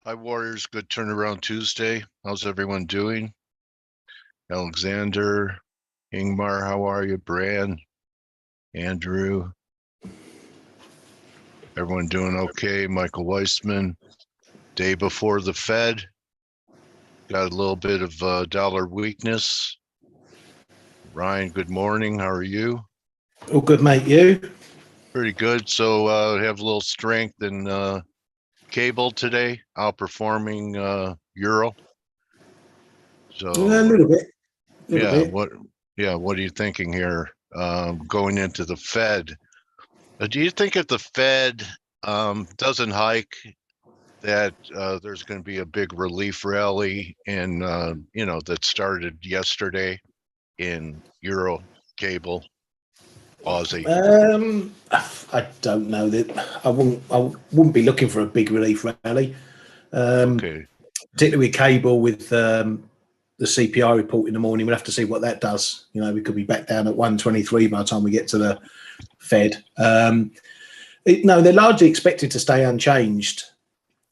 Hi, Warriors. Good turnaround Tuesday. How's everyone doing? Alexander, Ingmar, how are you? Brad, Andrew. Everyone doing okay? Michael Weissman. Day before the Fed. Got a little bit of dollar weakness. Ryan, good morning. How are you? All good, mate. You? Pretty good. So have a little strength in cable today, outperforming euro. So A little bit. What are you thinking here going into the Fed? Do you think if the Fed doesn't hike, that there's going to be a big relief rally in that started yesterday in euro, cable, Aussie? I don't know that I wouldn't be looking for a big relief rally. Okay. Particularly with cable, with the CPI report in the morning. We'll have to see what that does. We could be back down at 123 by the time we get to the Fed. No, they're largely expected to stay unchanged,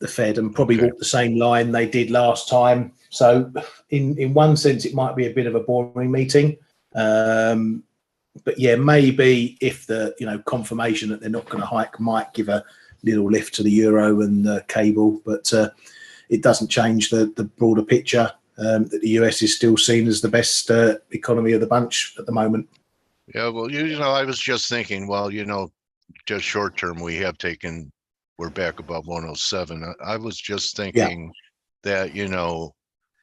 the Fed, and probably walk the same line they did last time. So in one sense, it might be a bit of a boring meeting. But yeah, maybe if the confirmation that they're not going to hike might give a little lift to the euro and the cable, but it doesn't change the broader picture that the US is still seen as the best economy of the bunch at the moment. Yeah, well, I was just thinking, well, just short term, we're back above 107. I was just thinking that,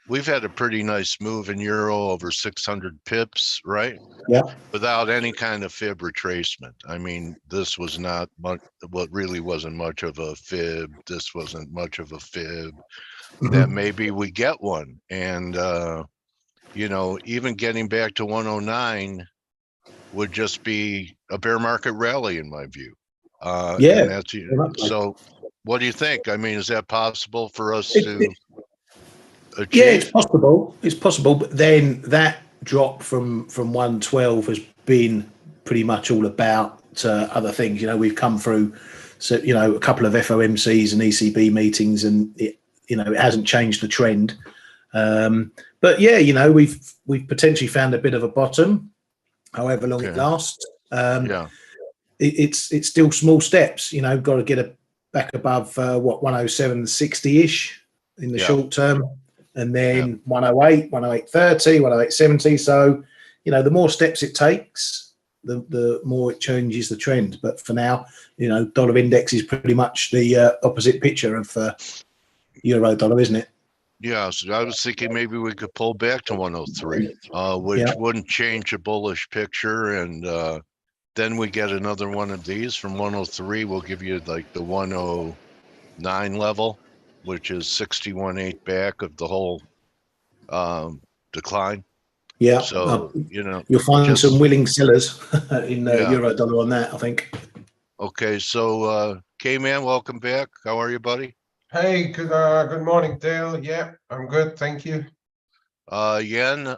we've had a pretty nice move in euro over 600 pips, right? Yeah. Without any kind of fib retracement. I mean, this was not much, what really wasn't much of a fib. This wasn't much of a fib. That maybe we get one. And, even getting back to 109 would just be a bear market rally in my view. And that's, so what do you think? I mean, is that possible for us to achieve? Yeah, it's possible. It's possible, but then that drop from 112 has been pretty much all about other things. We've come through, a couple of FOMCs and ECB meetings, and it hasn't changed the trend. But yeah, we've potentially found a bit of a bottom, however long it lasts. It's still small steps. Got to get it back above 107.60-ish in the short term. And then 108, 108.30, 108.70. So, the more steps it takes, the more it changes the trend. But for now, dollar index is pretty much the opposite picture of euro dollar, isn't it? Yeah, so I was thinking maybe we could pull back to 103, which wouldn't change a bullish picture. And then we get another one of these from 103. We'll give you like the 109 level, which is 61.8 back of the whole decline. Yeah. So, you'll find some willing sellers in euro dollar on that, I think. Okay. So, Kman, welcome back. How are you, buddy? Hey, good morning, Dale. Yeah, I'm good. Thank you. Yen,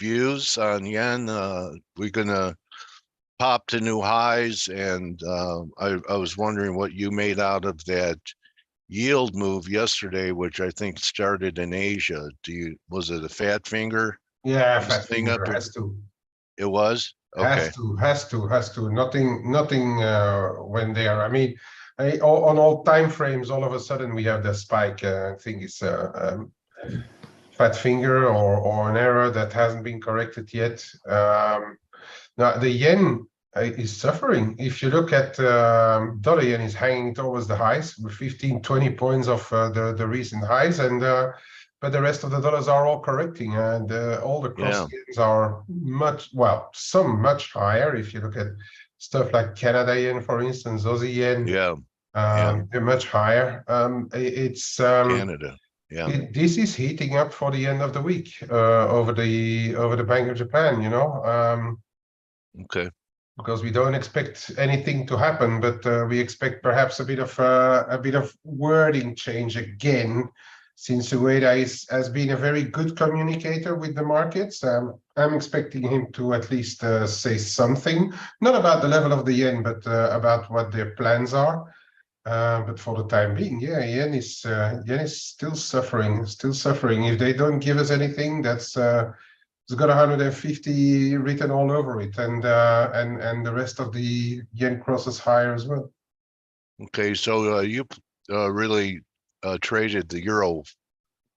views on yen. We're going to pop to new highs. And I was wondering what you made out of that yield move yesterday, which I think started in Asia. Was it a fat finger? Yeah, fat finger has to. It was? Okay. Has to. Nothing when there. I mean, on all time frames, all of a sudden we have the spike. I think it's a fat finger or an error that hasn't been corrected yet. Now the yen is suffering. If you look at dollar yen is hanging towards the highs with 15-20 points of the recent highs, and but the rest of the dollars are all correcting, and all the cross gains are some much higher. If you look at stuff like Canada yen, for instance, Aussie yen, they're much higher. It's Canada. This is heating up for the end of the week over the Bank of Japan. Okay. Because we don't expect anything to happen, but we expect perhaps a bit of wording change again, since Ueda has been a very good communicator with the markets. I'm expecting him to at least say something, not about the level of the yen, but about what their plans are. But for the time being, yeah, yen is still suffering, If they don't give us anything, that's it's got 150 written all over it, and the rest of the yen crosses higher as well. Okay, so you really traded the euro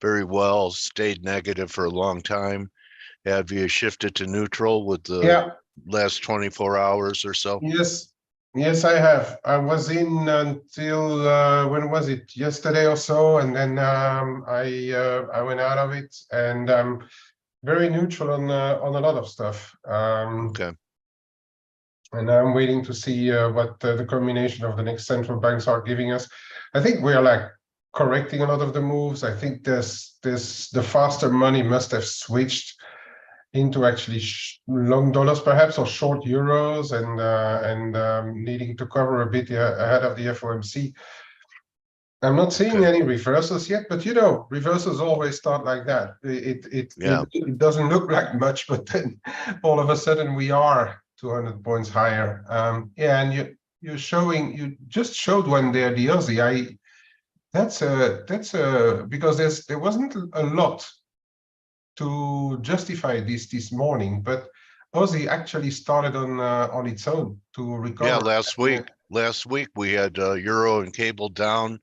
very well, stayed negative for a long time. Have you shifted to neutral with the Yeah. last 24 hours or so? Yes, I have. I was in until when was it? Yesterday or so, and then I went out of it, and I'm very neutral on a lot of stuff. Okay. And I'm waiting to see what the combination of the next central banks are giving us. I think we are like correcting a lot of the moves. I think the faster money must have switched into actually long dollars perhaps, or short euros, and needing to cover a bit ahead of the FOMC. I'm not seeing any reversals yet, but you know, reversals always start like that. It doesn't look like much, but then all of a sudden we are 200 points higher. Yeah, and you just showed one there, the Aussie. That's a because there wasn't a lot to justify this morning, but Aussie actually started on its own to recover. Yeah, last week we had euro and cable down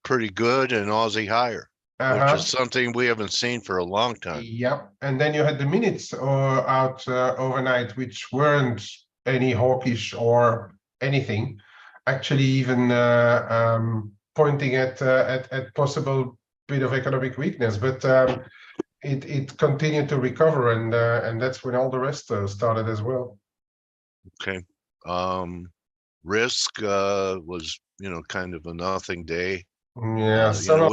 pretty good and Aussie higher, which is something we haven't seen for a long time. Yep, and then you had the minutes out overnight, which weren't any hawkish or anything, actually even pointing at possible bit of economic weakness, but it continued to recover, and that's when all the rest started as well. Okay. Risk was, you know, kind of a nothing day. Yeah, you know,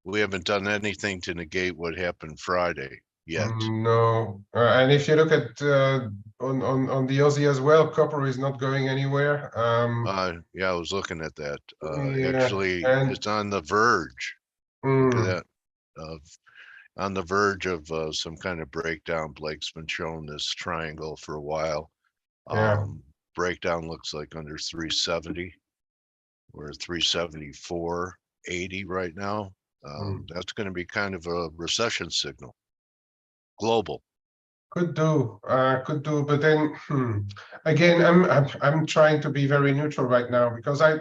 we haven't done anything to negate what happened Friday yet. No, and if you look at on the Aussie as well, copper is not going anywhere. Yeah, I was looking at that. Yeah, Actually, it's on the verge. Look at that. On the verge of some kind of breakdown. Blake's been showing this triangle for a while. Breakdown looks like under 370. We're at 374.80 right now. That's going to be kind of a recession signal. Global. Could do, but then again, I'm trying to be very neutral right now, because I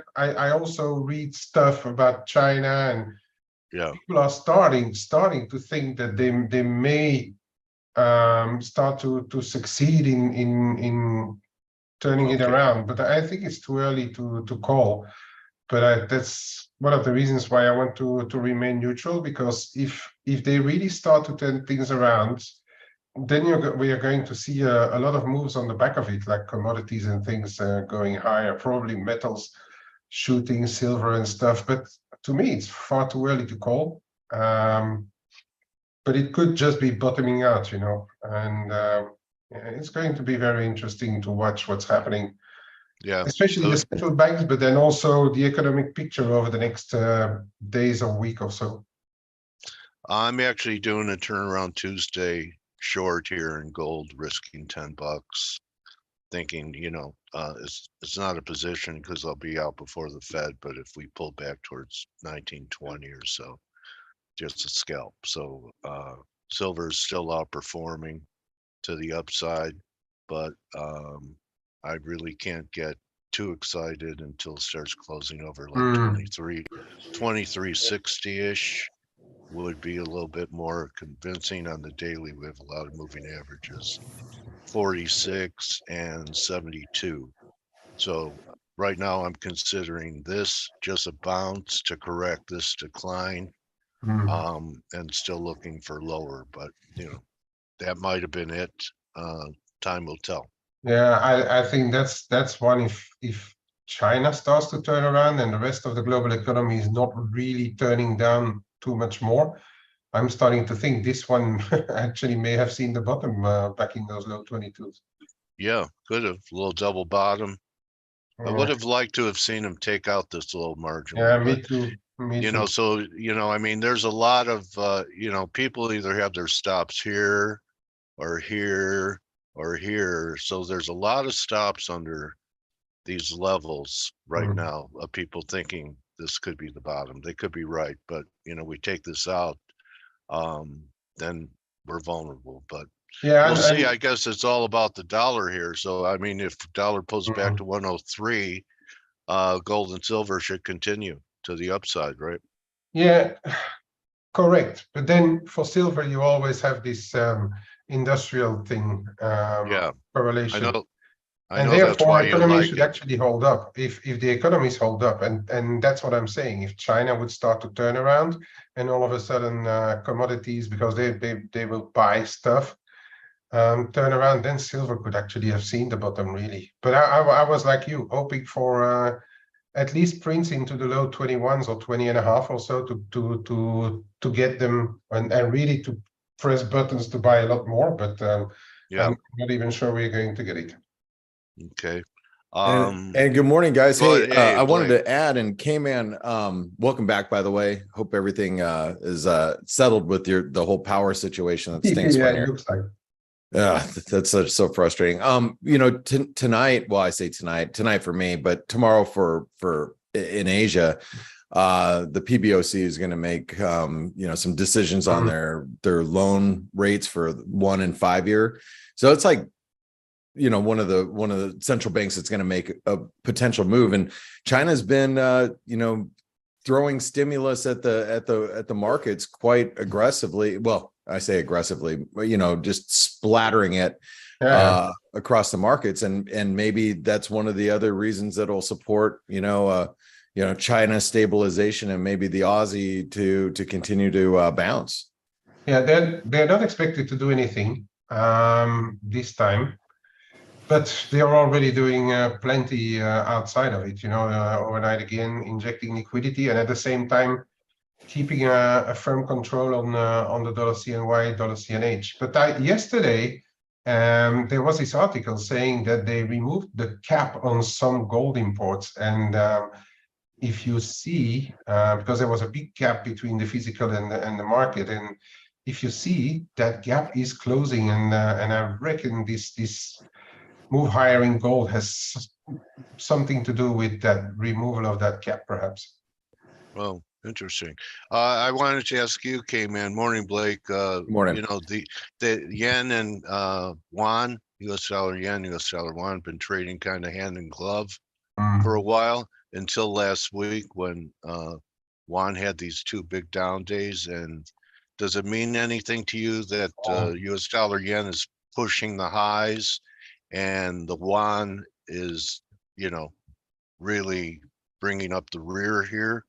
also read stuff about China, and people are starting to think that they may start to succeed in turning it around, but I think it's too early to call. But that's one of the reasons why I want to remain neutral, because if they really start to turn things around, then we are going to see a lot of moves on the back of it, like commodities and things going higher, probably metals shooting, silver and stuff. But to me, it's far too early to call. But it could just be bottoming out, you know, and it's going to be very interesting to watch what's happening. Yeah, especially the central banks, but then also the economic picture over the next days or week or so. I'm actually doing a turnaround Tuesday short here in gold, risking $10, thinking, you know, it's not a position because I'll be out before the Fed, but if we pull back towards 1920 or so, just a scalp. So silver is still outperforming to the upside, but I really can't get too excited until it starts closing over like 2360-ish. Would be a little bit more convincing. On the daily. We have a lot of moving averages, 46 and 72. So right now I'm considering this just a bounce to correct this decline, and still looking for lower, but you know, that might have been it. Time will tell. Yeah, I think that's one. If China starts to turn around and the rest of the global economy is not really turning down too much more, I'm starting to think this one actually may have seen the bottom back in those low 22s. Yeah, could have. A little double bottom. I would have liked to have seen him take out this little margin. Yeah, me too. You know, so, you know, I mean, there's a lot of, you know, people either have their stops here or here or here. So there's a lot of stops under these levels right Mhm. now of people thinking this could be the bottom. They could be right, but you know, we take this out, then we're vulnerable. But Yeah, we'll see. and I guess it's all about the dollar here. So I mean, if dollar pulls back Mhm. to 103, gold and silver should continue to the upside, right? Yeah, correct. But then for silver, you always have this industrial thing Yeah, I correlation. know. I And know that's therefore, why you economy like should it. actually hold up. If the economies hold up, and that's what I'm saying. If China would start to turn around, and all of a sudden commodities, because they will buy stuff, turn around, then silver could actually have seen the bottom really. But I was like you, hoping for at least prints into the low 21s or 20 and a half or so to get them and really to press buttons to buy a lot more. But Yeah. I'm not even sure we're going to get it. Okay. And good morning, guys. Go Hey, ahead. Hey, I wanted Blake. to add, and Kman, welcome back, by the way. Hope everything is settled with the whole power situation that stinks Yeah, when it you're. looks like. Yeah, that's so frustrating. You know, tonight, well, I say tonight for me, but tomorrow for in Asia, the PBOC is going to make you know, some decisions on their loan rates for 1 and 5 year. So it's like, you know, one of the central banks that's going to make a potential move, and China's been you know, throwing stimulus at the markets quite aggressively. Well, I say aggressively, you know, just splattering it Yeah. across the markets, and maybe that's one of the other reasons that'll support, you know, China stabilization and maybe the Aussie to continue to bounce. Yeah, they're not expected to do anything this time, but they are already doing plenty outside of it. You know, overnight again injecting liquidity, and at the same time keeping a firm control on the dollar CNY, dollar CNH. But yesterday there was this article saying that they removed the cap on some gold imports, and if you see, because there was a big gap between the physical and the market, and if you see that gap is closing, and I reckon this move higher in gold has something to do with that removal of that gap, perhaps. Well, interesting. I wanted to ask you, Kman. Morning, Blake. Morning. You know, the yen and yuan, U.S. dollar yen, U.S. dollar yuan, been trading kind of hand in glove for a while until last week when yuan had these 2 big down days. And does it mean anything to you that U.S. dollar yen is pushing the highs and the yuan is, you know, really bringing up the rear here?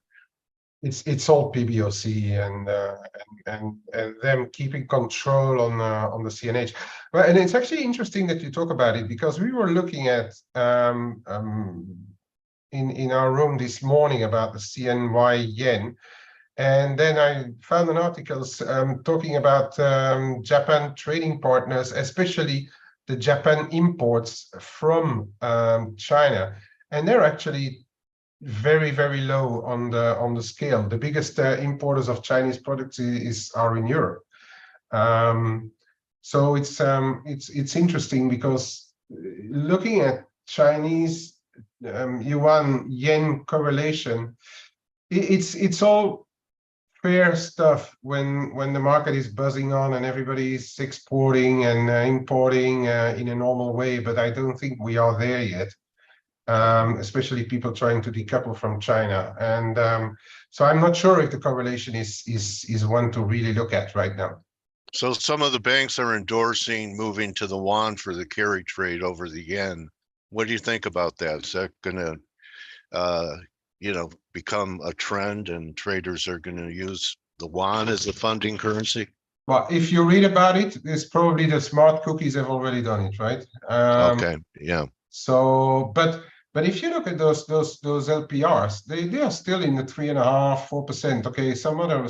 It's all PBOC and them keeping control on the CNH. Well, and it's actually interesting that you talk about it, because we were looking at in our room this morning about the CNY yen, and then I found an article talking about Japan trading partners, especially the Japan imports from China, and they're actually very, very low on the scale. The biggest importers of Chinese products are in Europe. So it's interesting, because looking at Chinese yuan yen correlation, it's all fair stuff when the market is buzzing on and everybody is exporting and importing in a normal way. But I don't think we are there yet. Especially people trying to decouple from China, and so I'm not sure if the correlation is one to really look at right now. So some of the banks are endorsing moving to the yuan for the carry trade over the yen. What do you think about that? Is that going to, you know, become a trend, and traders are going to use the yuan as a funding currency? Well, if you read about it, it's probably the smart cookies have already done it, right? Okay, yeah. So, but if you look at those LPRs, they are still in the 3.5–4%. Okay, some other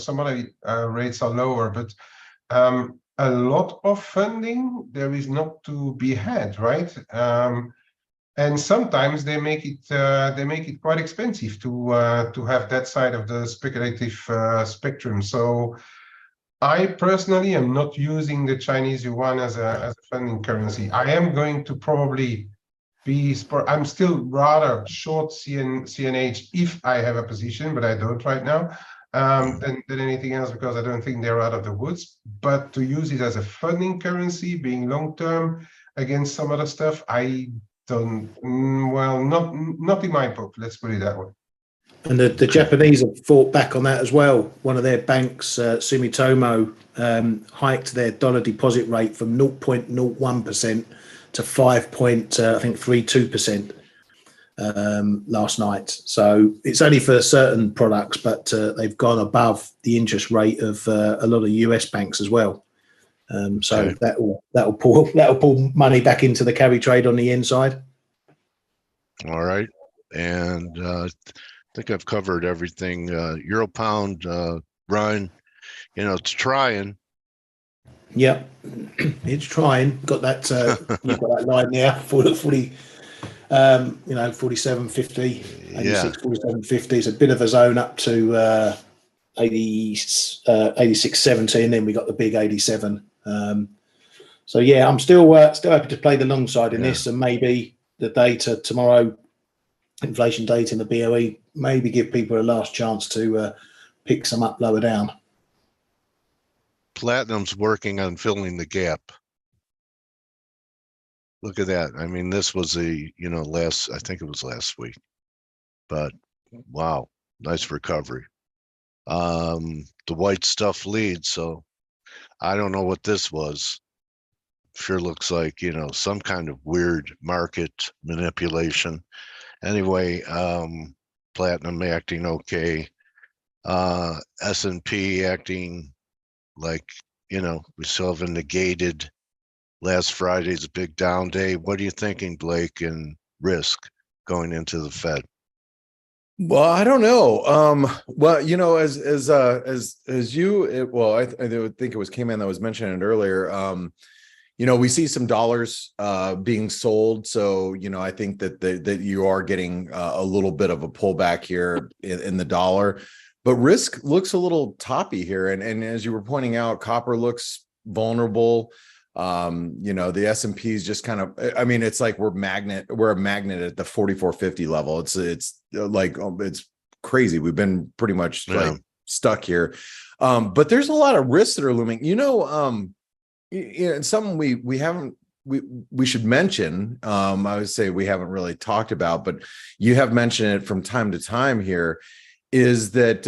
rates are lower, but a lot of funding there is not to be had, right? And sometimes they make it quite expensive to have that side of the speculative spectrum. So I personally am not using the Chinese yuan as a funding currency. I am going to probably I'm still rather short CNH if I have a position, but I don't right now, than anything else, because I don't think they're out of the woods. But to use it as a funding currency, being long-term against some other stuff, I don't, well, not in my book, let's put it that way. And the Japanese have fought back on that as well. One of their banks, Sumitomo, hiked their dollar deposit rate from 0.01% to 5.32% last night. So it's only for certain products, but they've gone above the interest rate of a lot of US banks as well. So that'll pull money back into the carry trade on the yen side. All right, and I think I've covered everything. Euro pound, Brian, it's trying. Yeah, it's trying. Got that. You've got that line there for 40. 47.50, 86, 47.50. It's a bit of a zone up to 86.70, and then we got the big 87. So yeah, I'm still happy to play the long side in this, and maybe the data tomorrow, inflation data in the BOE, maybe give people a last chance to pick some up lower down. Platinum's working on filling the gap. Look at that. I mean, this was I think it was last week, but wow, nice recovery. The white stuff leads, so I don't know what this was. Sure looks like, some kind of weird market manipulation. Anyway, platinum acting okay. S&P acting like, we still haven't negated last Friday's big down day. What are you thinking, Blake, and risk going into the Fed? Well, I don't know. Well, as you, well, I think it was Kman that was mentioning it earlier. We see some dollars being sold, so I think that you are getting a little bit of a pullback here in the dollar, but risk looks a little toppy here, and as you were pointing out, copper looks vulnerable. The S&P is just kind of, it's like we're a magnet at the 4450 level. It's like, it's crazy. We've been pretty much like stuck here. But there's a lot of risks that are looming, and something we should mention. I would say we haven't really talked about, but you have mentioned it from time to time here, is that,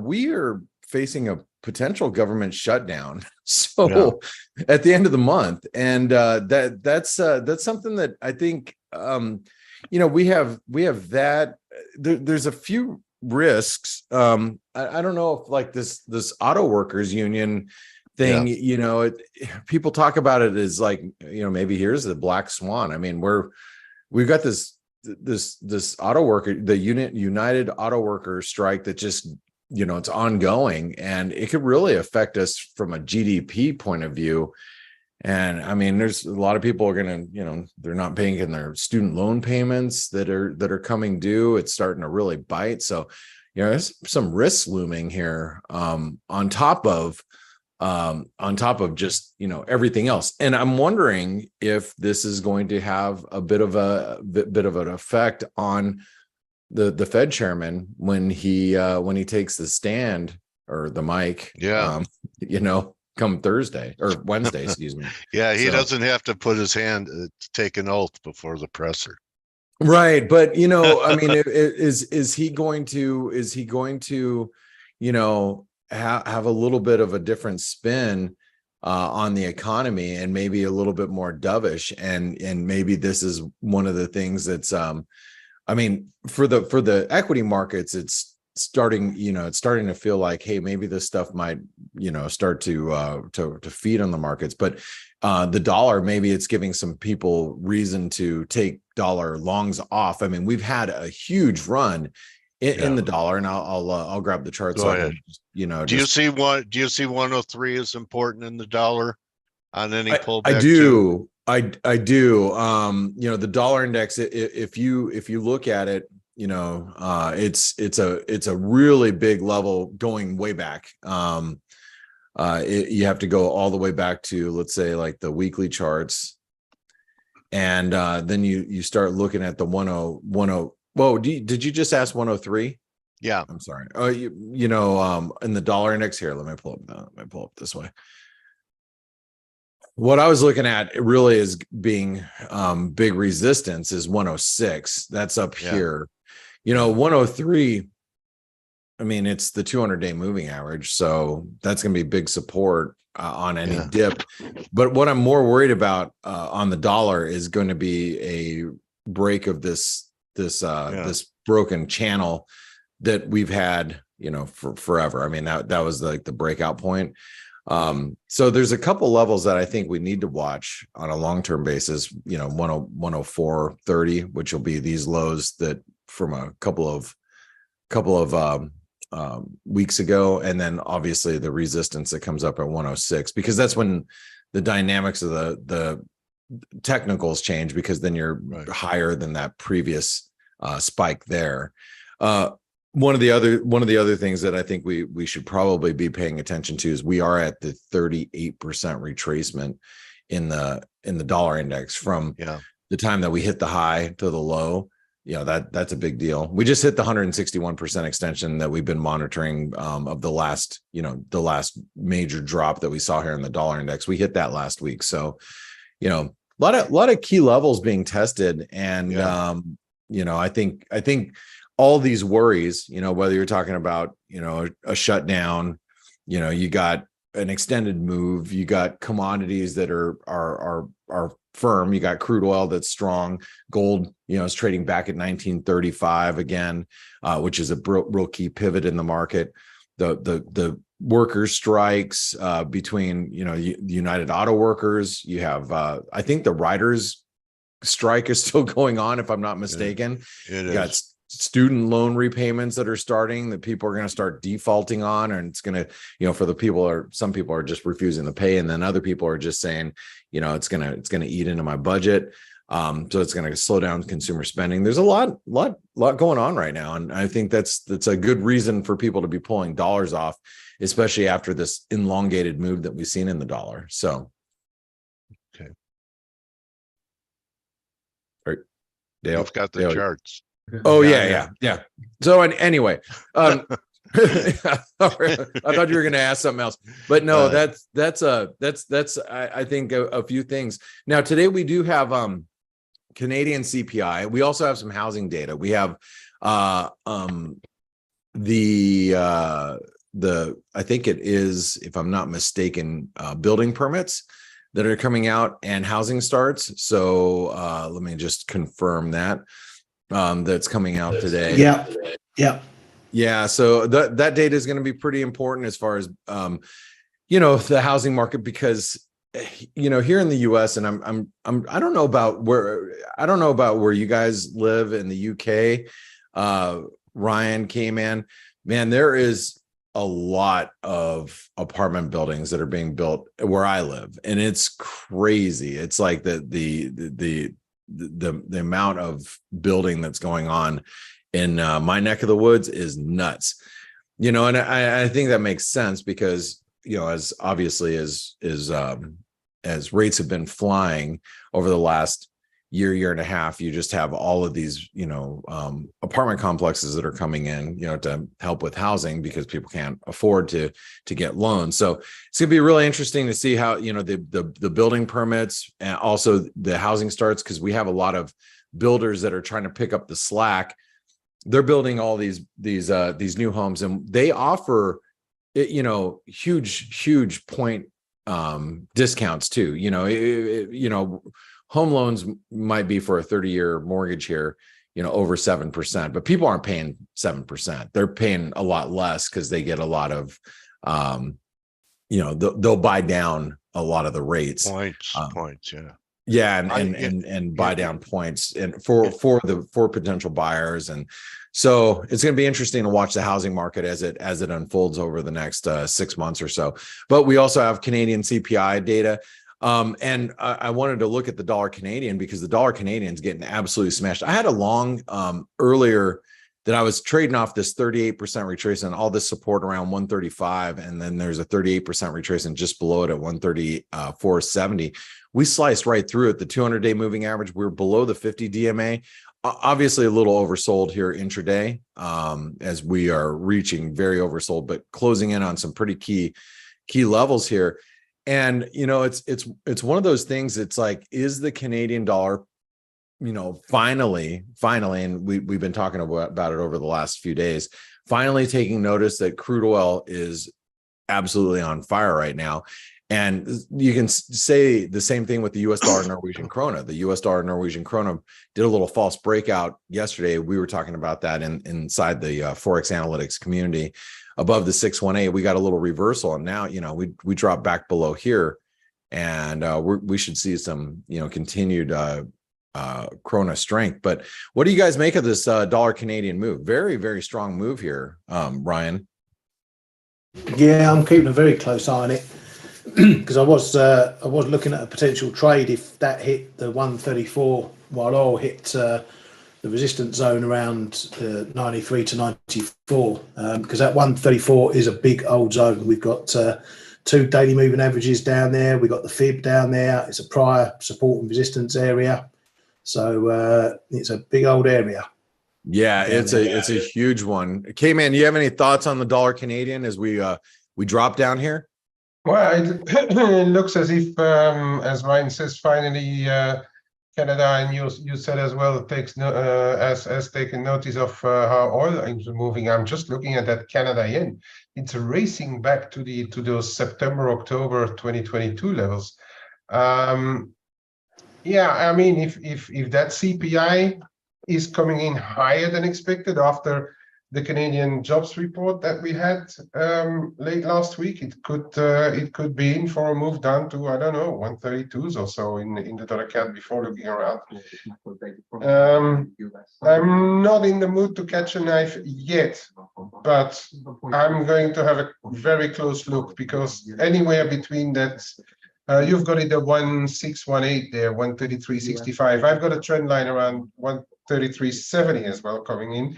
we are facing a potential government shutdown. So at the end of the month, and that's something that I think we have that there's a few risks. I don't know if like this auto workers union thing, people talk about it as like, maybe here's the black swan. I mean, we've got this auto worker, the United Auto Workers strike that just, it's ongoing, and it could really affect us from a GDP point of view. And I mean, there's a lot of people are going to, they're not paying in their student loan payments that are coming due. It's starting to really bite. So, there's some risks looming here, on top of just, everything else. And I'm wondering if this is going to have a bit of an effect on the Fed chairman when he takes the stand or the mic, come Thursday or Wednesday, excuse me. Yeah, he doesn't have to put his hand to take an oath before the presser. Right. But, is he going to, have a little bit of a different spin on the economy, and maybe a little bit more dovish, and maybe this is one of the things that's for the equity markets, it's starting to feel like, hey, maybe this stuff might start to feed on the markets. But the dollar, maybe it's giving some people reason to take dollar longs off. I mean, we've had a huge run in the dollar, and I'll grab the chart. Go ahead. Do you see 103 is important in the dollar on any pullback? I do. I do. The dollar index, if you look at it, it's a really big level going way back. You have to go all the way back to, let's say, like the weekly charts. And then you start looking at the 10. Whoa, did you just ask 103? Yeah. I'm sorry. Oh, you know, in the dollar index here, let me pull up this way. What I was looking at, it really is being big resistance is 106. That's up here. You know, 103. I mean, it's the 200-day moving average, so that's going to be big support on any dip. But what I'm more worried about on the dollar is going to be a break of this broken channel that we've had, you know, for forever. I mean, that was like the breakout point. So there's a couple levels that I think we need to watch on a long-term basis, you know, 104.30, which will be these lows that from a couple of weeks ago, and then obviously the resistance that comes up at 106, because that's when the dynamics of the technicals change, because then you're higher than that previous spike there. One of the other things that I think we should probably be paying attention to is we are at the 38% retracement in the dollar index from the time that we hit the high to the low. You know, that's a big deal. We just hit the 161% extension that we've been monitoring of the last major drop that we saw here in the dollar index. We hit that last week. So, you know, a lot of key levels being tested. And you know, I think all these worries, you know, whether you're talking about, you know, a shutdown, you know, you got an extended move, you got commodities that are firm, you got crude oil that's strong, gold, you know, is trading back at 1935 again, which is a real key pivot in the market. The workers' strikes between, you know, the United Auto Workers, you have I think the writers' strike is still going on, if I'm not mistaken. It you is. got student loan repayments that are starting, that people are going to start defaulting on, and it's going to, you know, for the people some people are just refusing to pay, and then other people are just saying, you know, it's going to eat into my budget. So it's going to slow down consumer spending. There's a lot going on right now, and I think that's a good reason for people to be pulling dollars off, especially after this elongated move that we've seen in the dollar. So, Okay, all right, Dale, you've got the charts. Oh yeah. So anyway, I thought you were going to ask something else, but no, that's I think a few things. Now today we do have Canadian CPI. We also have some housing data. We have the I think it is, if I'm not mistaken, building permits that are coming out and housing starts. So let me just confirm that. That's coming out today. Yeah. So that data is going to be pretty important as far as you know, the housing market, because you know, here in the US, and I don't know about where you guys live in the UK, Ryan, Kman, man, there is a lot of apartment buildings that are being built where I live, and it's crazy. It's like the amount of building that's going on in my neck of the woods is nuts, you know, and I think that makes sense because, you know, as obviously as rates have been flying over the last year and a half, you just have all of these, you know, apartment complexes that are coming in, you know, to help with housing because people can't afford to get loans. So it's going to be really interesting to see how, you know, the building permits and also the housing starts, because we have a lot of builders that are trying to pick up the slack. They're building all these new homes, and they offer, you know, huge point discounts too. You know, home loans might be for a 30-year mortgage here, you know, over 7%, but people aren't paying 7%. They're paying a lot less because they get a lot of, you know, they'll buy down a lot of the rates. Points, yeah. Yeah, and buy down points and for potential buyers. And so it's going to be interesting to watch the housing market as it unfolds over the next 6 months or so. But we also have Canadian CPI data. And I wanted to look at the dollar Canadian because the dollar Canadian is getting absolutely smashed. I had a long earlier that I was trading off this 38% retracement, all this support around 135, and then there's a 38% retracement just below it at 134.70. We sliced right through it. The 200-day moving average, we're below the 50 DMA. Obviously, a little oversold here intraday, as we are reaching very oversold, but closing in on some pretty key levels here. And it's one of those things. It's like, is the Canadian dollar, finally, and we've been talking about it over the last few days, finally taking notice that crude oil is absolutely on fire right now. And you can say the same thing with the US dollar Norwegian krona. The US dollar Norwegian krona did a little false breakout yesterday. We were talking about that inside the ForexAnalytix community. Above the 618, we got a little reversal, and now we dropped back below here, and we should see some continued krona strength. But what do you guys make of this dollar Canadian move? Very, very strong move here, Ryan. Yeah, I'm keeping a very close eye on it because I was looking at a potential trade if that hit the 134, while oil hit the resistance zone around 93 to 94, because that 134 is a big old zone. We've got 2 daily moving averages down there. We've got the fib down there. It's a prior support and resistance area. So it's a big old area. Yeah, it's a huge one. Kman, do you have any thoughts on the dollar Canadian as we drop down here? Well, it looks as if, as Ryan says, finally Canada, and you said as well, takes has taken notice of how oil is moving. I'm just looking at that Canada yen. It's racing back to those September, October 2022 levels. Yeah, I mean, if that CPI is coming in higher than expected after the Canadian jobs report that we had late last week, it could be in for a move down to, I don't know, 132s or so in the dollar CAD before looking around. I'm not in the mood to catch a knife yet, but I'm going to have a very close look, because anywhere between that, you've got it at 1618 there, 133.65. I've got a trend line around 133.70 as well coming in,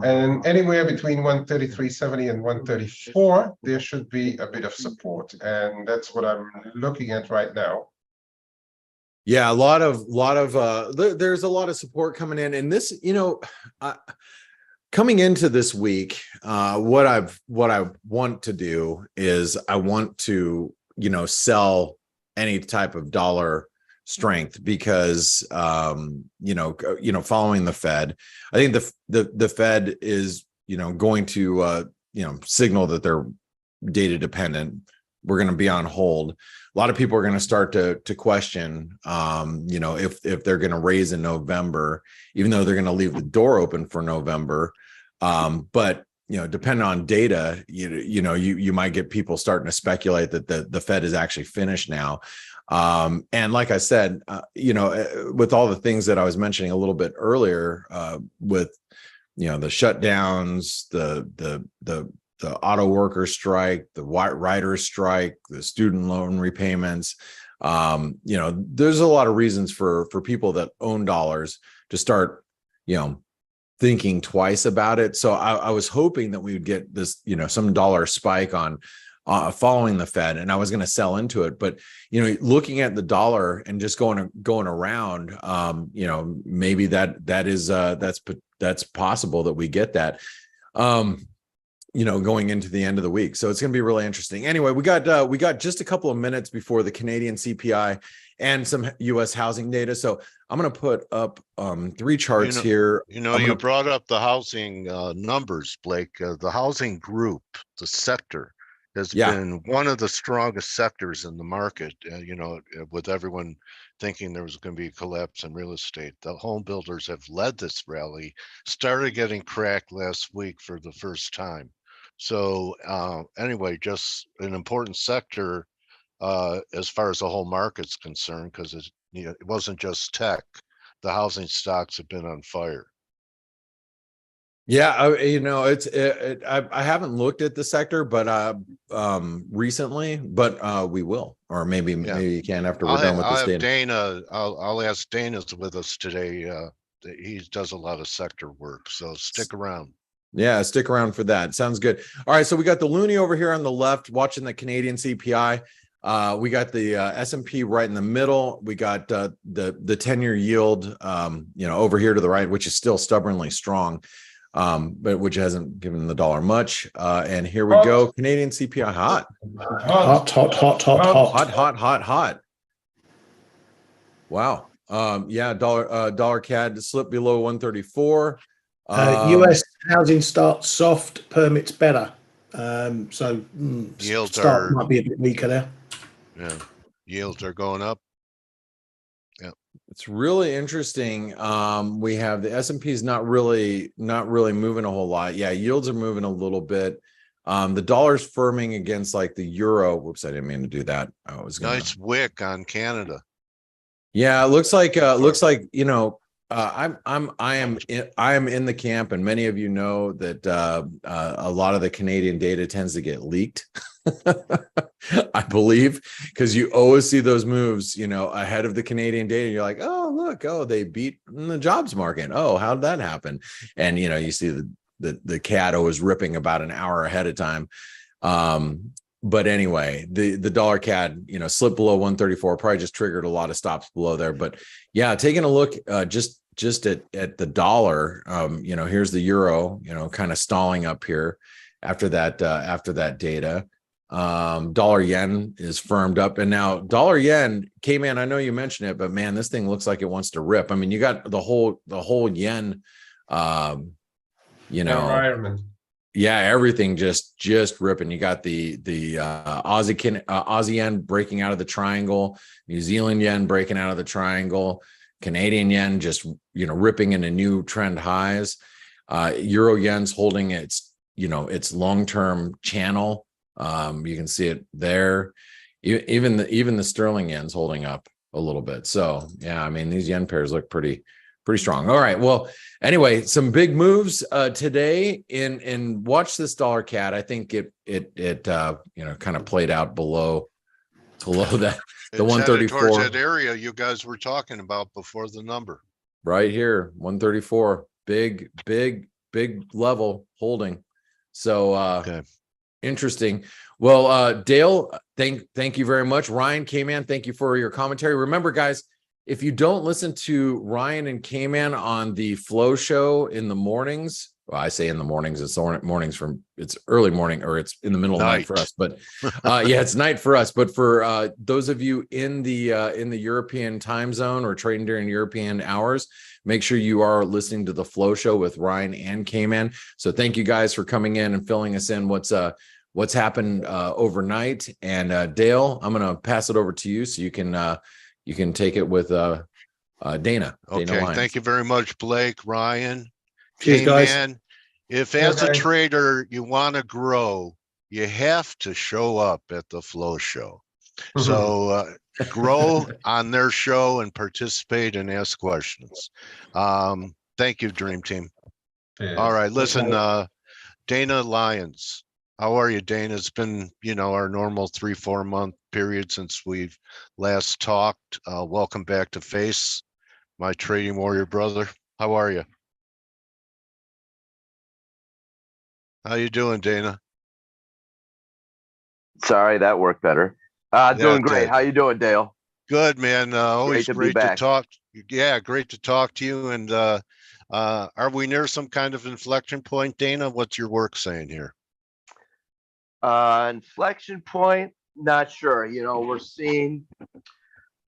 and anywhere between 133.70 and 134 there should be a bit of support, and that's what I'm looking at right now. Yeah, there's a lot of support coming in, and this, coming into this week, what I want to do is I want to sell any type of dollar strength, because following the Fed, I think the Fed is going to signal that they're data dependent. We're going to be on hold. A lot of people are going to start to question if they're going to raise in November, even though they're going to leave the door open for November. But depending on data, you might get people starting to speculate that the Fed is actually finished now. And like I said, with all the things that I was mentioning a little bit earlier, with the shutdowns, the auto worker strike, the writers strike, the student loan repayments, there's a lot of reasons for people that own dollars to start, thinking twice about it. So I was hoping that we would get this, some dollar spike on following the Fed, and I was going to sell into it. But looking at the dollar and just going around, maybe that's possible that we get that, going into the end of the week. So it's going to be really interesting. Anyway, we got just a couple of minutes before the Canadian CPI and some U.S. housing data. So I'm going to put up 3 charts here. You brought up the housing numbers, Blake. The housing group, the sector, has been one of the strongest sectors in the market. With everyone thinking there was going to be a collapse in real estate, the home builders have led this rally. Started getting cracked last week for the first time. So anyway, just an important sector as far as the whole market's concerned, because it wasn't just tech. The housing stocks have been on fire. Yeah, I haven't looked at the sector, but recently, but we will, or maybe you can after we're done with this data. Dana, I'll ask Dana's with us today he does a lot of sector work. So stick around. Yeah, stick around for that. Sounds good. All right, so we got the loonie over here on the left, watching the Canadian CPI. We got the S&P right in the middle. We got the 10-year yield, over here to the right, which is still stubbornly strong, but which hasn't given the dollar much. And here we go. Canadian CPI hot. Hot. Wow. Yeah, dollar CAD slipped below 134. US housing starts soft, permits better. Yields start might be a bit weaker there. Yeah, yields are going up. Yeah, it's really interesting. We have the S&P is not really moving a whole lot. Yeah, yields are moving a little bit. The dollar's firming against like the euro. Whoops, I didn't mean to do that. I was gonna... Nice wick on Canada. Yeah, it looks like I am in the camp, and many of you know that a lot of the Canadian data tends to get leaked. I believe, because you always see those moves, ahead of the Canadian data. You're like, oh, look, they beat in the jobs market. Oh, how'd that happen? And you see the CAD always ripping about an hour ahead of time. But anyway, the dollar CAD, slipped below 134, probably just triggered a lot of stops below there. But yeah, taking a look just at the dollar, here's the euro, kind of stalling up here after that data. Dollar yen is firmed up, and now dollar yen, Kman, I know you mentioned it, but man, this thing looks like it wants to rip. I mean, you got the whole yen, environment. Yeah, everything just ripping. You got the Aussie yen breaking out of the triangle, New Zealand yen breaking out of the triangle, Canadian yen just ripping into new trend highs. Euro yen's holding its long-term channel. You can see it there. Even the sterling yen's holding up a little bit. So yeah, I mean, these yen pairs look pretty strong. All right. Well, anyway, some big moves today in watch this dollar CAD. I think it kind of played out below that the 134 towards that area you guys were talking about before the number. Right here, 134, big level holding. So okay. Interesting. Well, Dale, thank you very much. Ryan, Kman, thank you for your commentary. Remember, guys, if you don't listen to Ryan and Kman on the Flow Show in the mornings, well, I say in the mornings, it's early morning, or it's in the middle of the night for us, but yeah, it's night for us. But for those of you in the European time zone or trading during European hours, make sure you are listening to the Flow Show with Ryan and Kman. So thank you guys for coming in and filling us in what's happened overnight. And Dale, I'm going to pass it over to you so you can take it with Dana. Okay, Dana thank you very much, Blake, Ryan. Cheers, guys. Man, if as a trader you want to grow, you have to show up at the Flow Show. So grow on their show and participate and ask questions. Thank you, Dream Team. All right, listen, Dana Lyons. How are you, Dana? It's been, our normal 3-4 month period since we've last talked. Welcome back to F.A.C.E, my trading warrior brother. How are you? How you doing, Dana? Sorry, that worked better. Doing great. How you doing, Dale? Good, man. Always great to talk. Yeah, great to talk to you. And are we near some kind of inflection point, Dana? What's your work saying here? Inflection point, not sure. We're seeing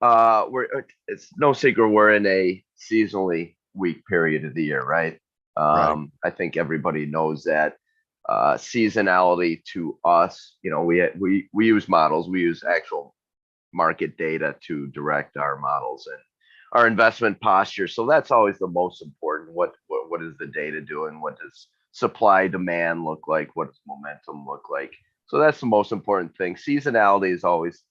it's no secret we're in a seasonally weak period of the year, right? Right. I think everybody knows that. Seasonality to us, we use models, we use actual market data to direct our models and our investment posture. So that's always the most important. What is the data doing? What does supply demand look like? What does momentum look like? So that's the most important thing. Seasonality is always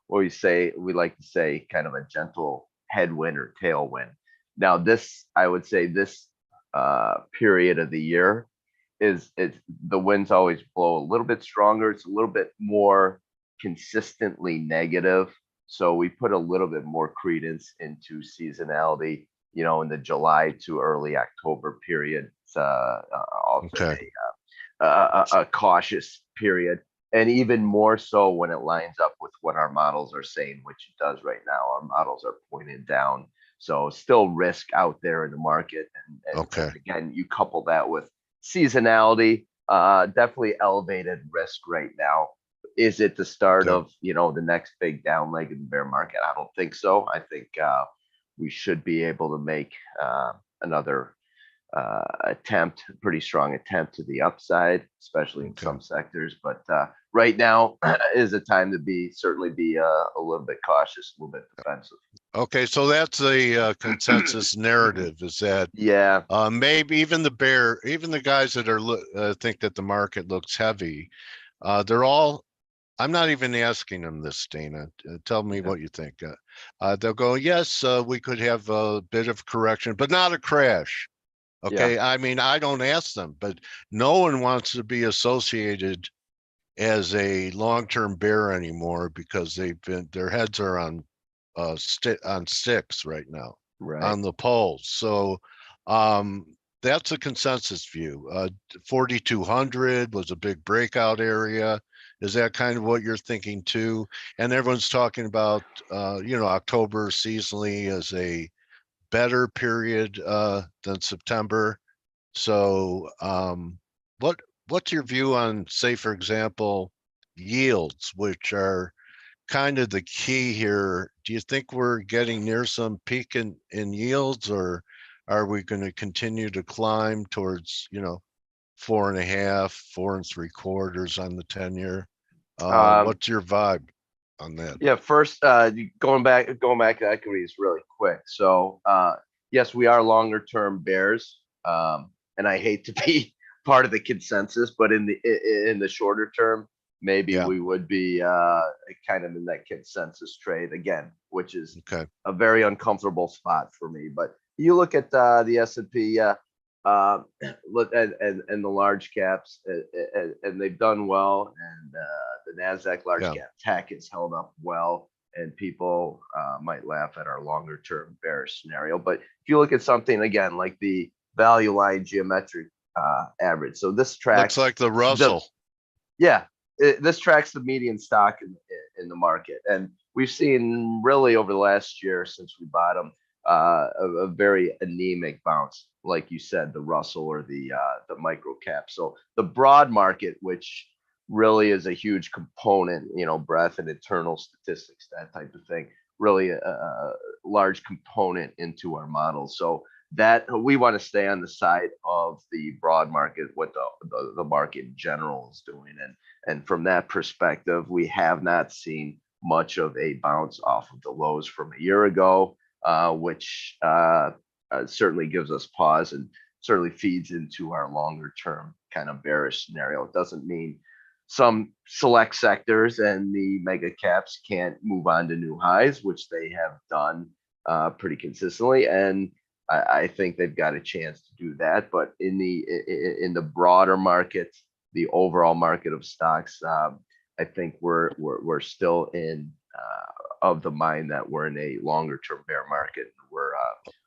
what we like to say, kind of a gentle headwind or tailwind. Now I would say this period of the year it's the winds always blow a little bit stronger. It's a little bit more consistently negative. So we put a little bit more credence into seasonality in the July to early October period. It's often Okay. a cautious period, and even more so when it lines up with what our models are saying, which it does right now. Our models are pointed down, so still risk out there in the market. And Okay. again, you couple that with seasonality, definitely elevated risk right now. Is it the start Okay. of the next big down leg in the bear market? I don't think so. I think we should be able to make another pretty strong attempt to the upside, especially in Okay. some sectors. But right now is a time to certainly be a little bit cautious, a little bit defensive. Okay, so that's a consensus narrative, is that Yeah, maybe even the guys that are think that the market looks heavy, they're all. I'm not even asking them this, Dana. Tell me what you think. They'll go, yes, we could have a bit of correction, but not a crash. Okay, I mean, I don't ask them, but no one wants to be associated as a long-term bear anymore because their heads are on sticks right now, right. on the poles. So that's a consensus view. 4,200 was a big breakout area. Is that kind of what you're thinking too? And everyone's talking about October seasonally as a better period than September. So what's your view on, say, for example, yields, which are kind of the key here? Do you think we're getting near some peak in yields, or are we going to continue to climb towards 4.5, 4 3/4 on the 10-year? What's your vibe on that? Yeah, first, going back to equities really quick. So yes, we are longer term bears, and I hate to be part of the consensus, but in the shorter term, maybe Yeah. we would be kind of in that consensus trade again, which is Okay. a very uncomfortable spot for me. But you look at the S&P and the large caps, and they've done well, and the Nasdaq large cap tech has held up well, and people might laugh at our longer term bearish scenario. But if you look at something again like the value line geometric average, so this tracks looks like the Russell. This tracks the median stock in the market, and we've seen really over the last year since we bottomed a very anemic bounce, like you said, the Russell or the micro cap. So the broad market, which really is a huge component, breadth and internal statistics, that type of thing, really a large component into our models. So that we want to stay on the side of the broad market, what the market in general is doing. And from that perspective, we have not seen much of a bounce off of the lows from a year ago, which certainly gives us pause and certainly feeds into our longer term kind of bearish scenario. It doesn't mean some select sectors and the mega caps can't move on to new highs, which they have done pretty consistently. And I think they've got a chance to do that. But in the broader market, the overall market of stocks, I think we're still in of the mind that we're in a longer term bear market. We're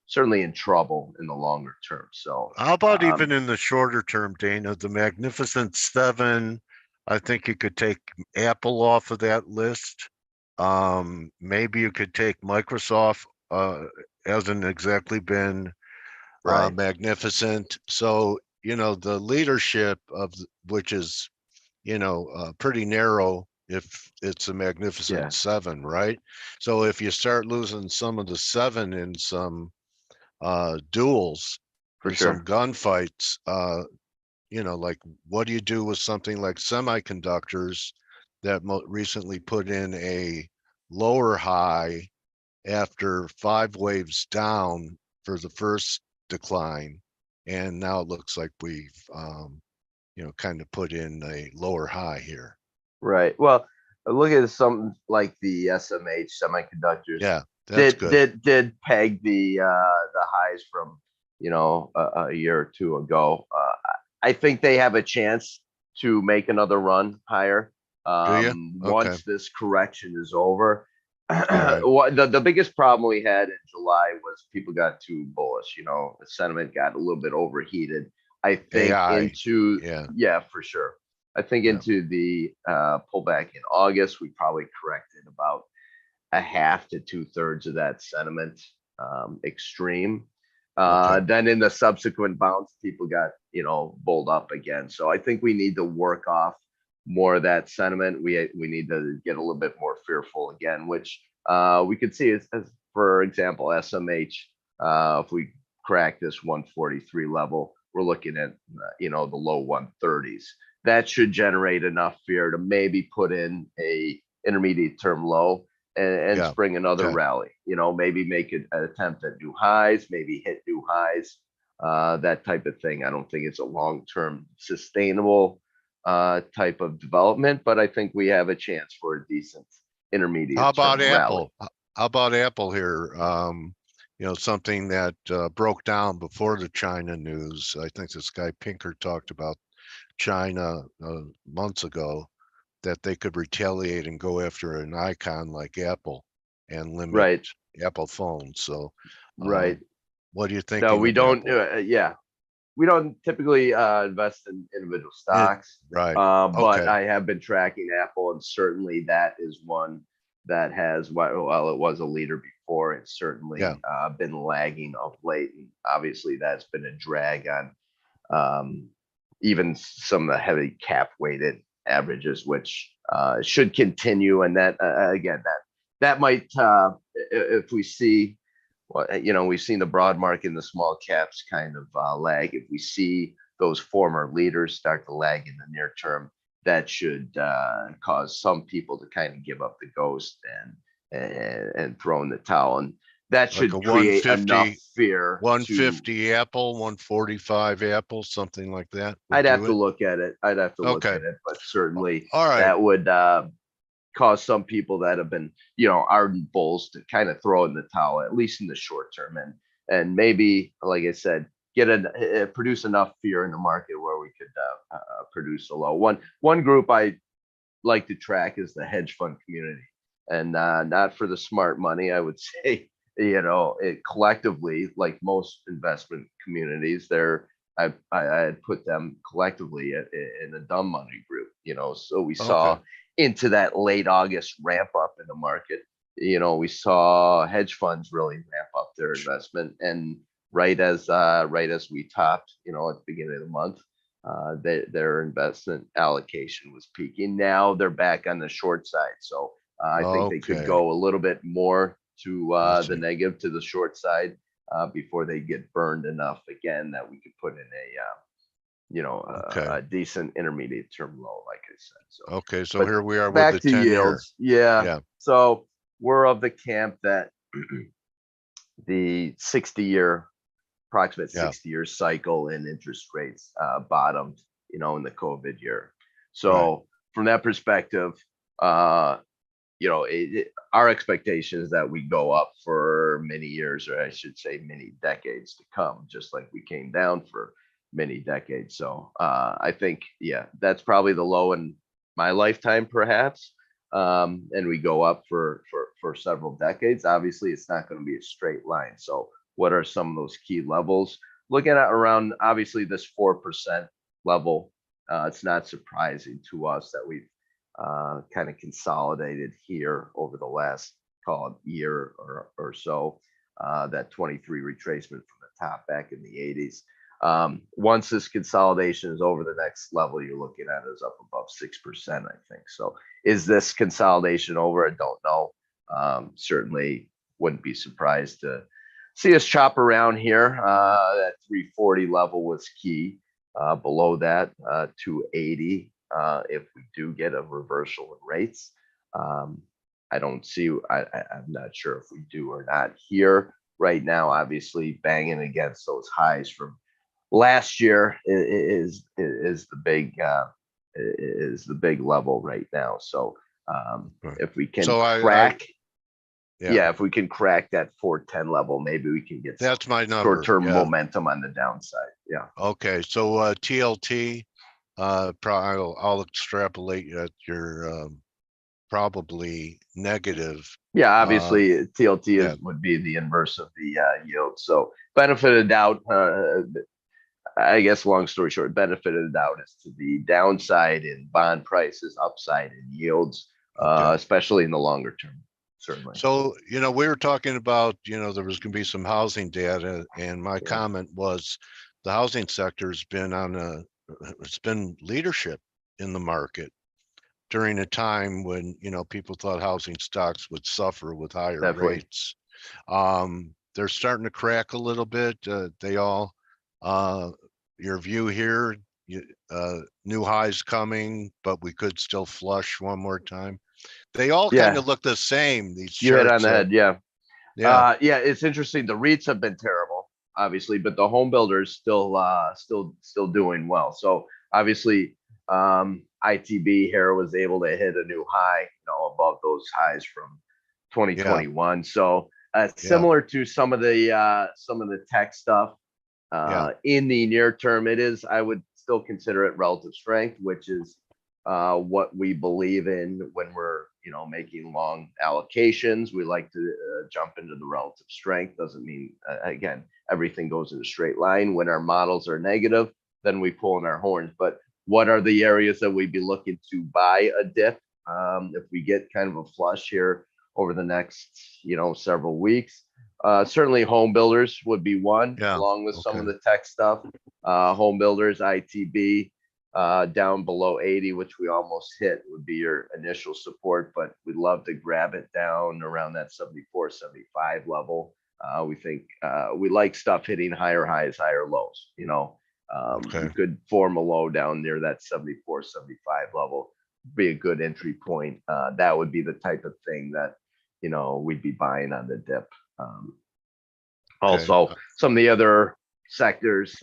certainly in trouble in the longer term. So how about even in the shorter term, Dana, the Magnificent Seven? I think you could take Apple off of that list. Maybe you could take Microsoft. Hasn't exactly been magnificent. So the leadership of which is pretty narrow if it's a Magnificent Seven, right? So if you start losing some of the seven in some duels, for in sure, some gunfights, like what do you do with something like semiconductors that recently put in a lower high after 5 waves down for the first decline, and now it looks like we've kind of put in a lower high here. Right. Well, look at something like the SMH semiconductors. Yeah, that's good. Did peg the highs from a year or two ago. I think they have a chance to make another run higher. Do you? Okay. Once this correction is over. right. The biggest problem we had in July was people got too bullish. You know, the sentiment got a little bit overheated. I think AI. into Yeah. yeah, for sure. I think Yeah. into the pullback in August, we probably corrected about a half to 2/3 of that sentiment extreme. Okay. Then in the subsequent bounce, people got, you know, bulled up again. So I think we need to work off more of that sentiment. We need to get a little bit more fearful again, which we could see as for example, SMH. If we crack this 143 level, we're looking at you know, the low 130s. That should generate enough fear to maybe put in a intermediate term low and Yeah. spring another Okay. rally. You know, maybe make an attempt at new highs, maybe hit new highs, that type of thing. I don't think it's a long-term sustainable type of development, but I think we have a chance for a decent How intermediate about term rally. Apple? How about Apple here? You know, something that broke down before the China news. I think this guy Pinkert talked about China months ago, that they could retaliate and go after an icon like Apple and limit Right, Apple phones. So, right. what are you No, thinking we of don't. Apple? Yeah, we don't typically invest in individual Eh, stocks, right. but Okay. I have been tracking Apple, and certainly that is one that has, while it was a leader before, it's Yeah. certainly been lagging of late. And obviously, that's been a drag on even some of the heavy cap weighted averages, which should continue. And that again, that might if we see, well, you know, we've seen the broad market and the small caps kind of lag. If we see those former leaders start to lag in the near term, that should cause some people to kind of give up the ghost and throw in the towel. And that Like should a create enough 150, fear to 150 Apple, 145 Apple, something like that would I'd have do to it. look at it. I'd have to look Okay. at it, but certainly All right. that would cause some people that have been, you know, ardent bulls to kind of throw in the towel, at least in the short term, and maybe, like I said, get produce enough fear in the market where we could produce a low. One group I like to track is the hedge fund community, and not for the smart money, I would say. You know, it collectively, like most investment communities, I'd put them collectively in the dumb money group. You know, so we saw Okay. into that late August ramp up in the market. You know, we saw hedge funds really ramp up their investment, and right as we topped, you know, at the beginning of the month, their investment allocation was peaking. Now they're back on the short side, so I think they could Okay. go a little bit more to I the see. negative, to the short side, before they get burned enough again that we could put in you know, Okay. a decent intermediate term low, like I said. So, Okay. So but here we are with the back to 10-year. yields. Yeah. Yeah. So we're of the camp that the 60-year, approximate Yeah. 60-year cycle in interest rates bottomed, you know, in the COVID year. So Right. from that perspective, you know, our expectation is that we go up for many years, or I should say many decades to come, just like we came down for many decades. So I think, yeah, that's probably the low in my lifetime, perhaps. And we go up for several decades. Obviously, it's not going to be a straight line. So what are some of those key levels? Looking at around, obviously, this 4% level, it's not surprising to us that we've kind of consolidated here over the last, call it, year or so. That 23 retracement from the top back in the 80s. Once this consolidation is over, the next level you're looking at is up above 6%, I think. So is this consolidation over? I don't know. Certainly wouldn't be surprised to see us chop around here. That 340 level was key. Below that, 280. If we do get a reversal in rates, I don't see, I'm not sure if we do or not here. Right now, obviously, banging against those highs from last year is the big level right now. So if we can So crack, yeah, if we can crack that 410 level, maybe we can get that's my number. short-term Yeah. momentum on the downside. Yeah. Okay. So TLT, probably I'll extrapolate at your probably negative. Yeah, obviously TLT yeah. would be the inverse of the yield. So benefit of doubt, I guess long story short, benefit of the doubt is to the downside in bond prices, upside in yields, Okay. especially in the longer term, certainly. So, we were talking about, there was going to be some housing data, and my comment was the housing sector's been it's been leadership in the market during a time when, people thought housing stocks would suffer with higher Definitely. rates. They're starting to crack a little bit. Your view here, new highs coming, but we could still flush one more time. They all kind Yeah, of look the same. These you hit on charts. the head. Yeah. Yeah. Yeah, it's interesting. The REITs have been terrible, obviously, but the home builders still doing well. So obviously, ITB here was able to hit a new high, above those highs from 2021. So similar to some of the tech stuff, in the near term, I would still consider it relative strength, which is what we believe in when we're making long allocations. We like to jump into the relative strength. Doesn't mean again everything goes in a straight line. When our models are negative, then we pull in our horns. But what are the areas that we'd be looking to buy a dip if we get kind of a flush here over the next several weeks? Certainly home builders would be one, along with some of the tech stuff. Home builders, ITB, down below 80, which we almost hit, would be your initial support, but we'd love to grab it down around that 74, 75 level. We think we like stuff hitting higher highs, higher lows. You could form a low down near that 74, 75 level, be a good entry point. That would be the type of thing that we'd be buying on the dip. Also, some of the other sectors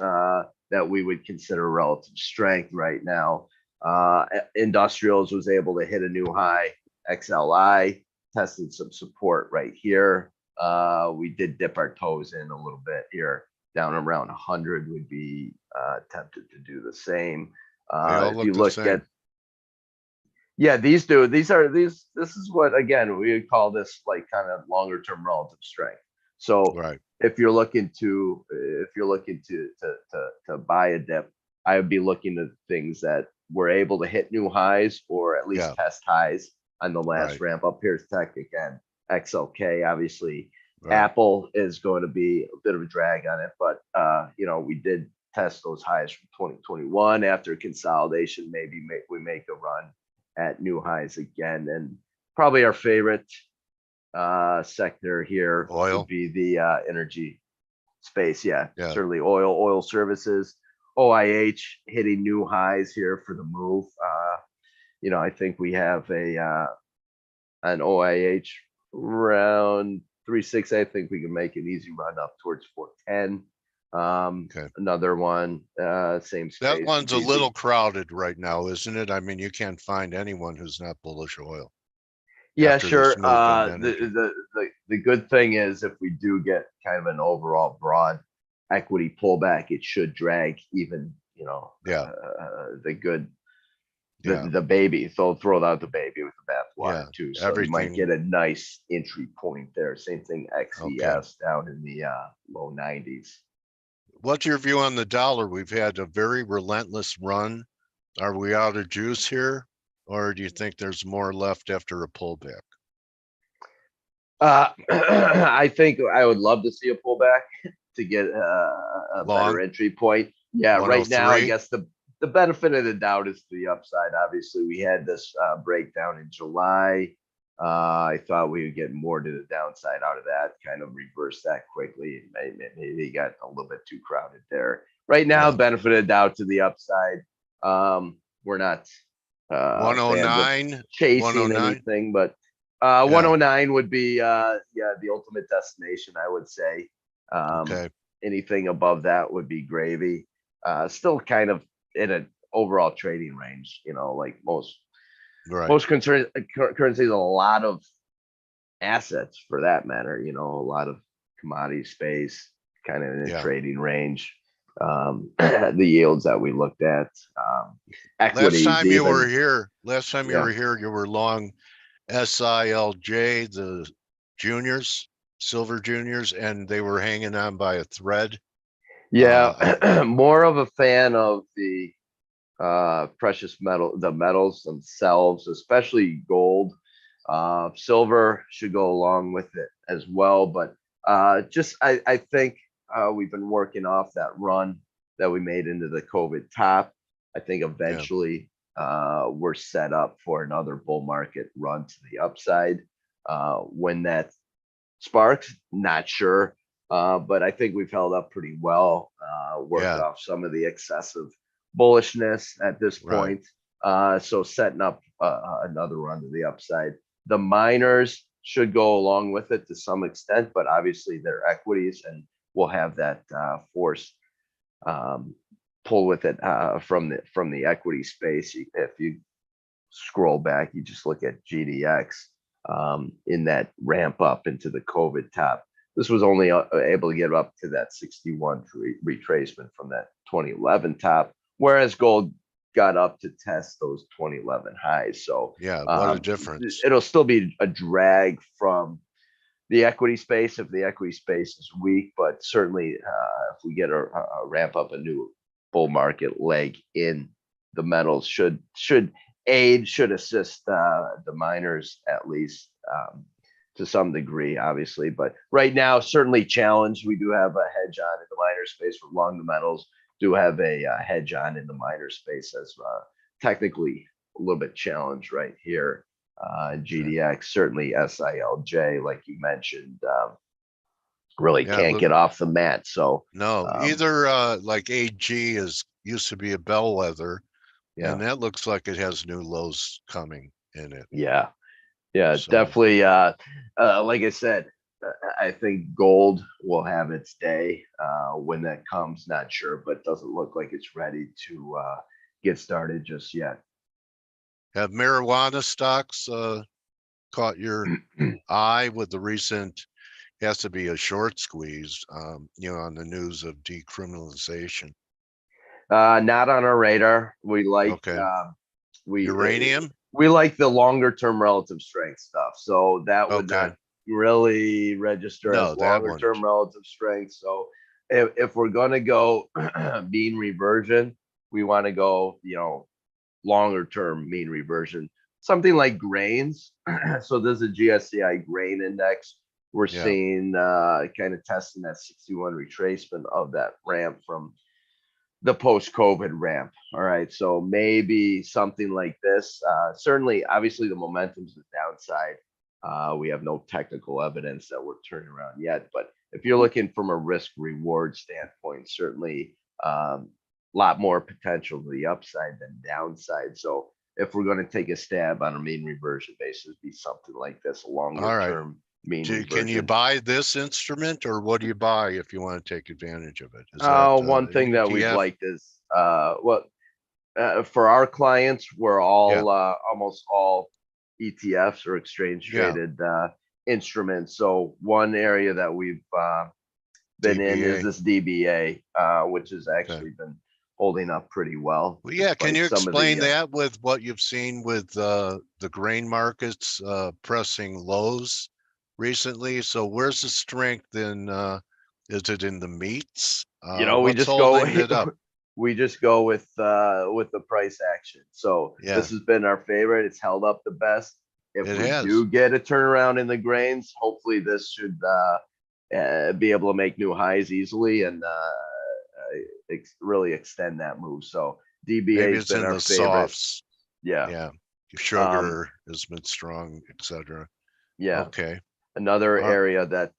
that we would consider relative strength right now, industrials was able to hit a new high. XLI tested some support right here. We did dip our toes in a little bit here, down around 100. Would be tempted to do the same. If you look at these this is what, again, we would call this like kind of longer term relative strength. So if you're looking to buy a dip, I would be looking at things that were able to hit new highs or at least test highs on the last ramp up. Here's tech again, XLK, obviously. Apple is going to be a bit of a drag on it, but we did test those highs from 2021. After consolidation, maybe we make a run at new highs again. And probably our favorite sector here would be the energy space. Certainly oil services, OIH hitting new highs here for the move. I think we have an OIH around 3.6. I think we can make an easy run up towards 410. Another one, same space. That one's a little crowded right now, isn't it? I mean, you can't find anyone who's not bullish oil. Yeah, sure. The good thing is, if we do get kind of an overall broad equity pullback, it should drag even, the baby. So throw out the baby with the bathwater too. So you might get a nice entry point there. Same thing, XES down in the low 90s. What's your view on the dollar? We've had a very relentless run. Are we out of juice here? Or do you think there's more left after a pullback? I think I would love to see a pullback to get a better entry point. Yeah, right now, I guess the benefit of the doubt is the upside. Obviously, we had this breakdown in July. I thought we would get more to the downside out of that, kind of reverse that quickly. Maybe got a little bit too crowded there. Right now, benefit of the doubt to the upside. We're not 109 chasing anything, but 109 would be the ultimate destination, I would say. Anything above that would be gravy. Still kind of in an overall trading range, like most currencies, a lot of assets for that matter, a lot of commodity space kind of in a trading range. The yields that we looked at, equities. Last time you were here, you were long SILJ, the juniors, silver juniors, and they were hanging on by a thread. Yeah, more of a fan of the precious metal, the metals themselves, especially gold. Silver should go along with it as well, but I think we've been working off that run that we made into the COVID top. I think eventually we're set up for another bull market run to the upside. When that sparks, not sure. But I think we've held up pretty well, worked off some of the excessive bullishness at this point. So setting up another run to the upside. The miners should go along with it to some extent, but obviously they're equities and we'll have that force pull with it from the equity space. If you scroll back, you just look at GDX in that ramp up into the COVID top. This was only able to get up to that 61 retracement from that 2011 top, whereas gold got up to test those 2011 highs. So yeah, what a difference. It'll still be a drag from the equity space if the equity space is weak, but certainly if we get a ramp up, a new bull market leg in the metals should assist the miners at least to some degree, obviously. But right now, certainly challenged. We do have a hedge on in the miner space for long the metals. Do have a hedge on in the miner space as technically a little bit challenged right here. GDX, certainly SILJ, like you mentioned, really can't get off the mat. So no, either like AG used to be a bellwether, and that looks like it has new lows coming in it. Yeah, so definitely. Like I said, I think gold will have its day when that comes. Not sure, but doesn't look like it's ready to get started just yet. Have marijuana stocks caught your eye with the recent? Has to be a short squeeze, on the news of decriminalization. Not on our radar. We like uranium. We like the longer term relative strength stuff. So that would not really register as longer term relative strength. So if we're gonna go mean reversion, we want to go, longer term mean reversion. Something like grains. So there's a GSCI grain index. We're seeing kind of testing that 61 retracement of that ramp from the post-COVID ramp. All right. So maybe something like this. Certainly, obviously, the momentum's the downside. We have no technical evidence that we're turning around yet. But if you're looking from a risk-reward standpoint, certainly a lot more potential to the upside than downside. So if we're going to take a stab on a mean reversion basis, be something like this, a longer-term mean reversion. Can you buy this instrument, or what do you buy if you want to take advantage of it? One thing that we've liked is for our clients, we're all almost all ETFs or exchange traded instruments. So one area that we've been in is this DBA, which has actually been holding up pretty well. Well, can you explain that with what you've seen with the grain markets pressing lows recently? So where's the strength in? Is it in the meats? We just go. We just go with the price action. So this has been our favorite. It's held up the best. If we do get a turnaround in the grains, hopefully this should be able to make new highs easily and really extend that move. So DBA has been our favorite. Softs. Yeah. Sugar has been strong, etc. Yeah. Okay. Another area that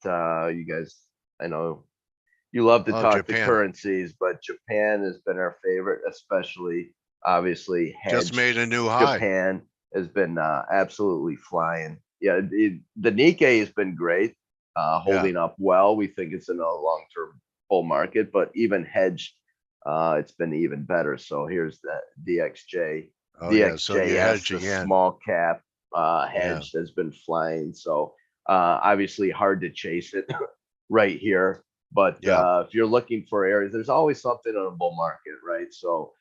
you guys, I know you love to talk to currencies, but Japan has been our favorite, especially obviously hedged. Just made a new high. Japan has been absolutely flying. Yeah, the Nikkei has been great, holding up well. We think it's in a long-term bull market, but even hedged, it's been even better. So here's the DXJ. DXJ, the small cap hedged has been flying. So obviously hard to chase it right here. But if you're looking for areas, there's always something on a bull market, right? So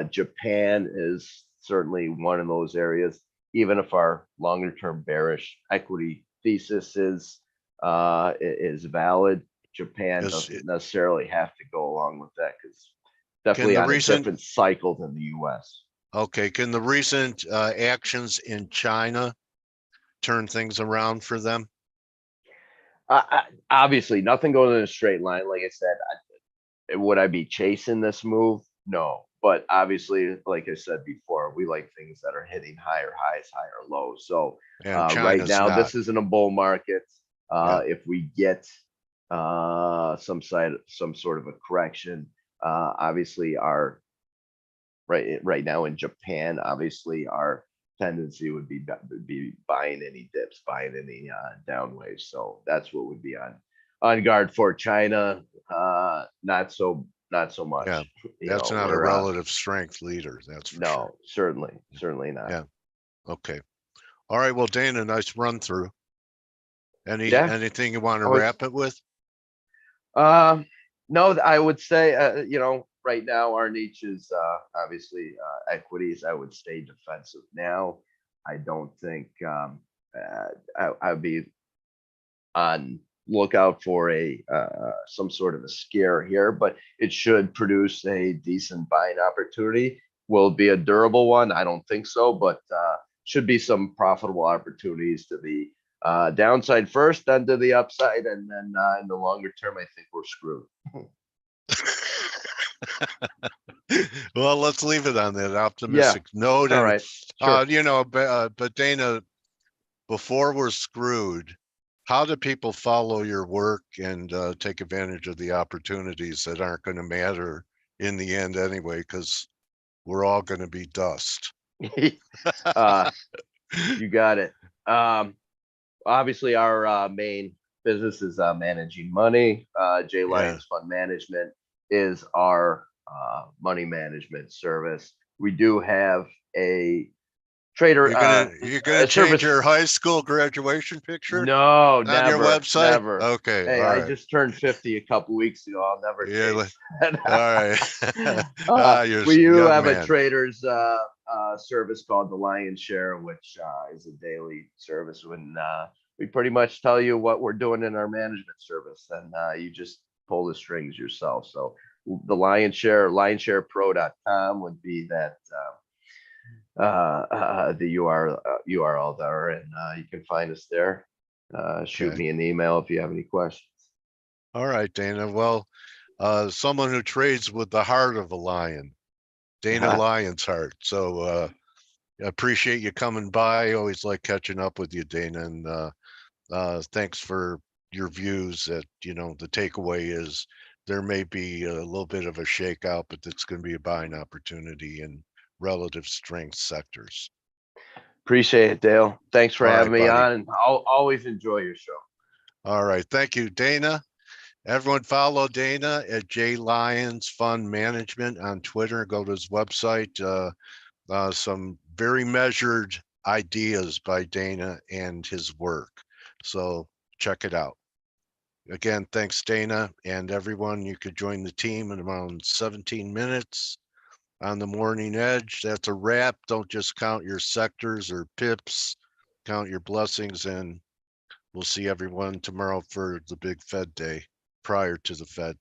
Japan is certainly one of those areas. even if our longer term bearish equity thesis is valid, Japan Is doesn't it- necessarily have to go along with that because Can definitely the on a recent different cycle than the US. Okay, can the recent actions in China turn things around for them? Obviously, nothing goes in a straight line. Like I said, would I be chasing this move? No. But obviously, like I said before, we like things that are hitting higher highs, higher lows. So And right China's now, not. this isn't a bull market. Yeah. If we get some sort of a correction, obviously our right now in Japan, obviously our tendency would be buying any dips, buying any down waves. So that's what would be on guard for. China. Not so much. Yeah, You That's know, not a we're, relative strength leader, that's for sure. no, certainly not. Yeah. Okay. All right. Well, Dana, nice run through. Yeah. Anything you want to Always- wrap it with? No, I would say, you know, right now our niche is obviously equities. I would stay defensive now. I don't think I'd be on lookout for some sort of a scare here, but it should produce a decent buying opportunity. Will it be a durable one? I don't think so, but should be some profitable opportunities to the downside first, then to the upside, and then in the longer term, I think we're screwed. Well, let's leave it on that optimistic note. All And, right. Sure. you know, but Dana, before we're screwed, how do people follow your work and take advantage of the opportunities that aren't going to matter in the end anyway, because we're all going to be dust? You got it. Obviously, our main business is managing money. J Lyons Fund Management is our money management service. We do have a trader. You're gonna change service. your high school graduation picture? No, on never. your website? Never. Okay. Hey, all I right. just turned 50 a couple weeks ago. I'll never Yeah, change that. all right. You're We do young have man. a traders service called the Lion's Share, which is a daily service when we pretty much tell you what we're doing in our management service, and you just pull the strings yourself. So the Lion's Share, lionsharepro.com would be that the URL there, and you can find us there. Shoot me an email if you have any questions. All right, Dana. Well, someone who trades with the heart of a lion, Dana Lion's heart. So I appreciate you coming by. Always like catching up with you, Dana. And thanks for your views that, you know, the takeaway is there may be a little bit of a shakeout, but it's going to be a buying opportunity in relative strength sectors. Appreciate it, Dale. Thanks for All having right, me buddy. on, and I'll always enjoy your show. All right. Thank you, Dana. Everyone follow Dana at J Lyons Fund Management on Twitter. Go to his website. Some very measured ideas by Dana and his work. So check it out. Again, thanks, Dana. And everyone, you could join the team in around 17 minutes on the Morning Edge. That's a wrap. Don't just count your sectors or pips. Count your blessings, and we'll see everyone tomorrow for the big Fed day prior to the Fed.